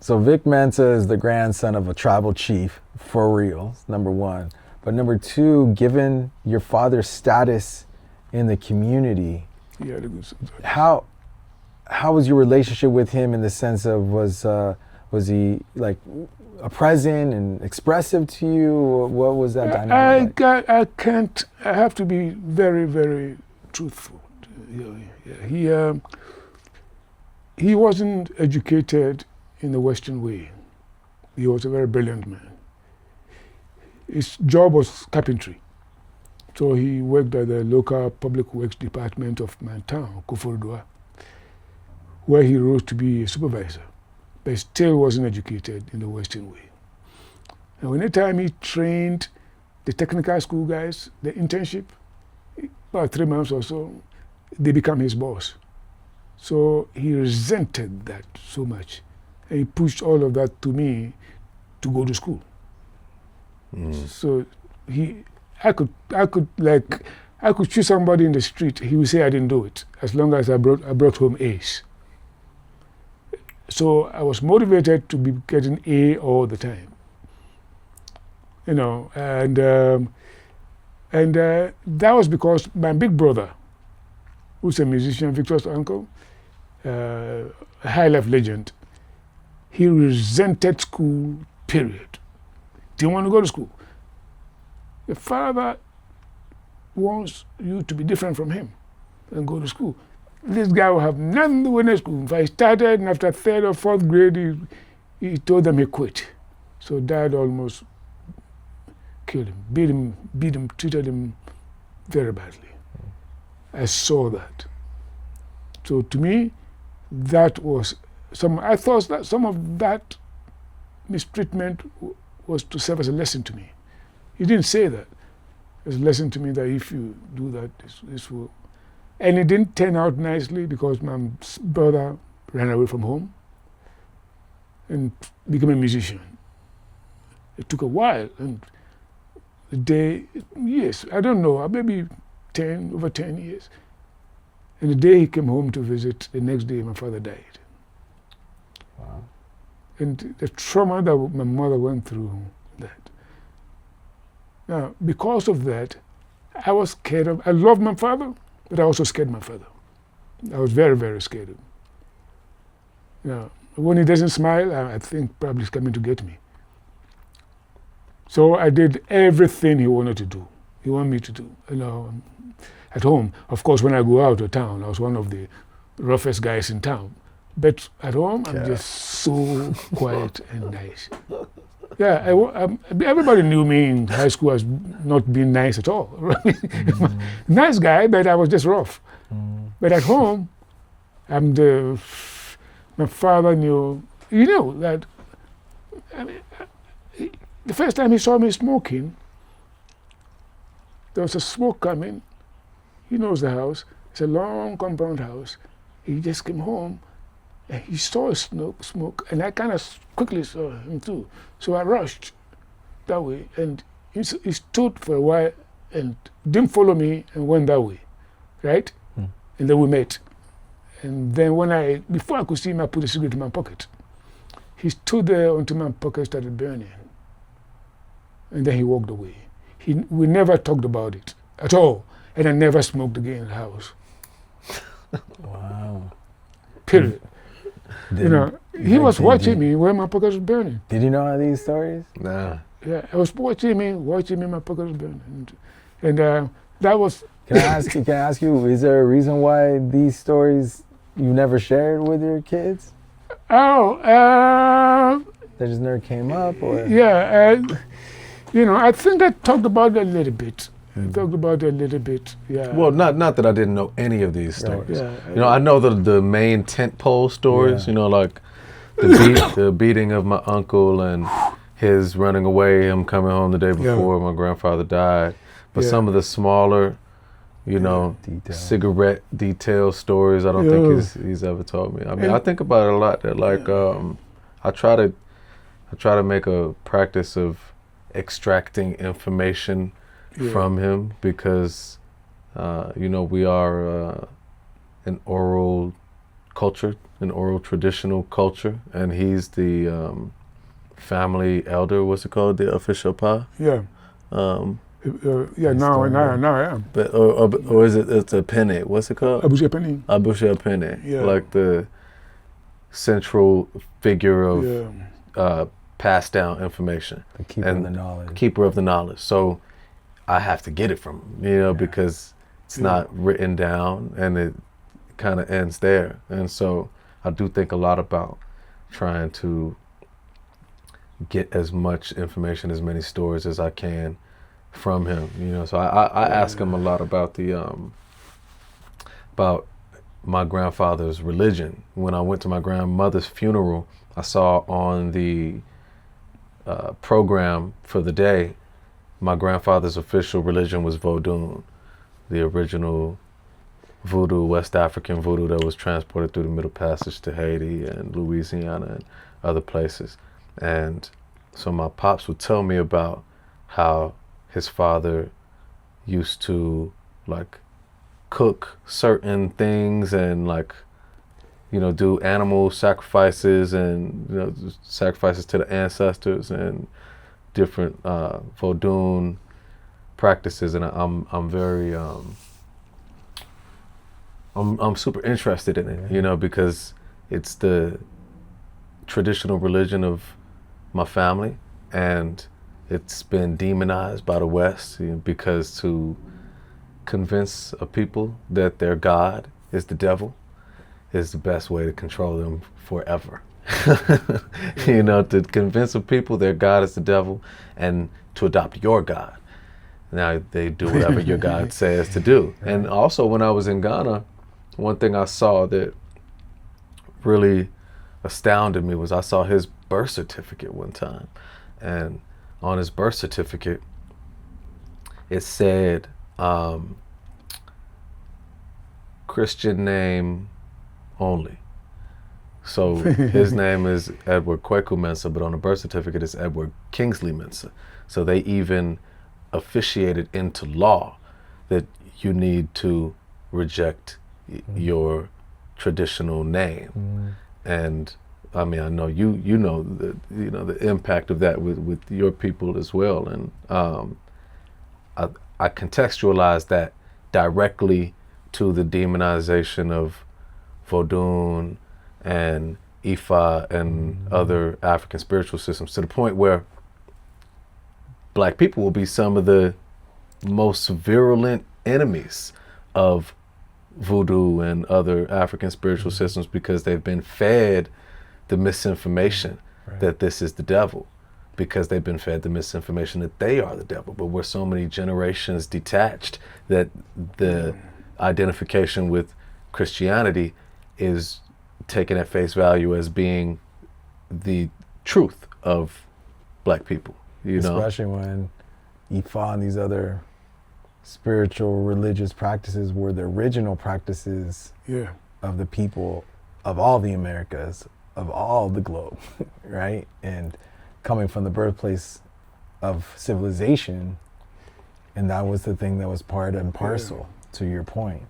So Vic Mensa is the grandson of a tribal chief, for real, number one. But number two, given your father's status in the community, how was your relationship with him in the sense of was he like a present and expressive to you? What was that dynamic like? I have to be very, very truthful. He wasn't educated in the Western way. He was a very brilliant man. His job was carpentry. So he worked at the local public works department of my town, Kufurdua, where he rose to be a supervisor, but still wasn't educated in the Western way. And anytime he trained the technical school guys, the internship, about 3 months or so, they become his boss. So he resented that so much. And he pushed all of that to me to go to school. So I could choose somebody in the street, he would say I didn't do it, as long as I brought home A's. So I was motivated to be getting A all the time. You know, and that was because my big brother, who's a musician, Victor's uncle, a high life legend, he resented school, period. Didn't want to go to school. The father wants you to be different from him and go to school. This guy will have nothing to do with school. If I started and after 3rd or 4th grade, he told them he quit. So Dad almost killed him, beat him, treated him very badly. I saw that. So to me, that was I thought that some of that mistreatment was to serve as a lesson to me. He didn't say that. It's a lesson to me that if you do that, this will. And it didn't turn out nicely because my brother ran away from home and became a musician. It took a while, and years, I don't know, maybe over 10 years. And the day he came home to visit, the next day my father died. Wow. And the trauma that my mother went through, that. Now, because of that, I was scared I loved my father, but I also scared my father. I was very, very scared of him. Now, when he doesn't smile, I think probably he's coming to get me. So I did everything he wanted to do. He wanted me to do. You know, at home, of course, when I go out of town, I was one of the roughest guys in town. But at home, I'm just so quiet and nice. Yeah, everybody knew me in high school as not being nice at all. Nice guy, but I was just rough. But at home, my father knew, that, the first time he saw me smoking, there was a smoke coming. He knows the house. It's a long compound house. He just came home and he saw a smoke, and I kind of quickly saw him too. So I rushed that way, and he stood for a while and didn't follow me and went that way, right? And then we met. And then before I could see him, I put a cigarette in my pocket. He stood there until my pocket started burning. And then he walked away. We never talked about it at all. And I never smoked again in the house. Wow. Period. He was watching me when my pocket was burning. Did you know these stories? Nah. Yeah, I was watching me, my pocket was burning. And that was... Can I ask you, is there a reason why these stories you never shared with your kids? They just never came up, or? Yeah, I think I talked about it a little bit. Yeah. Well, not that I didn't know any of these stories. Right. Yeah, I know the main tentpole stories. Yeah. Like the beating of my uncle and his running away, him coming home the day before my grandfather died. But some of the smaller, cigarette detail stories, I don't think he's ever told me. I mean, I think about it a lot. That I try to make a practice of extracting information from him, because we are an oral culture, an oral traditional culture, and he's the family elder. What's it called? The official pa? Yeah. Now I am. But or is it? It's a penne. What's it called? Abusha Penny. Abusha penne. Yeah. Like the central figure of passed down information. The keeper of the knowledge. Keeper of the knowledge. So I have to get it from him, because it's not written down, and it kind of ends there. And so I do think a lot about trying to get as much information, as many stories as I can from him, So I ask him a lot about about my grandfather's religion. When I went to my grandmother's funeral, I saw on the program for the day, my grandfather's official religion was Vodun, the original voodoo, West African voodoo that was transported through the Middle Passage to Haiti and Louisiana and other places. And so my pops would tell me about how his father used to cook certain things and do animal sacrifices and sacrifices to the ancestors and different Vodun practices. And I'm very I'm super interested in it, because it's the traditional religion of my family, and it's been demonized by the West, because to convince a people that their God is the devil is the best way to control them forever. To convince a people their God is the devil and to adopt your God. Now they do whatever your God says to do. And also when I was in Ghana, one thing I saw that really astounded me was I saw his birth certificate one time. And on his birth certificate, it said Christian name only. So his name is Edward Kwaku Mensah, but on the birth certificate it's Edward Kingsley Mensah. So they even officiated into law that you need to reject your traditional name. And I mean, I know you know the impact of that with your people as well. And I contextualize that directly to the demonization of Vodun and Ifa and other African spiritual systems, to the point where Black people will be some of the most virulent enemies of voodoo and other African spiritual systems, because they've been fed the misinformation that this is the devil, because they've been fed the misinformation that they are the devil. But we're so many generations detached that the identification with Christianity is taken at face value as being the truth of Black people, Especially when Ifa and these other spiritual religious practices were the original practices of the people of all the Americas, of all the globe, right? And coming from the birthplace of civilization, and that was the thing that was part and parcel, to your point.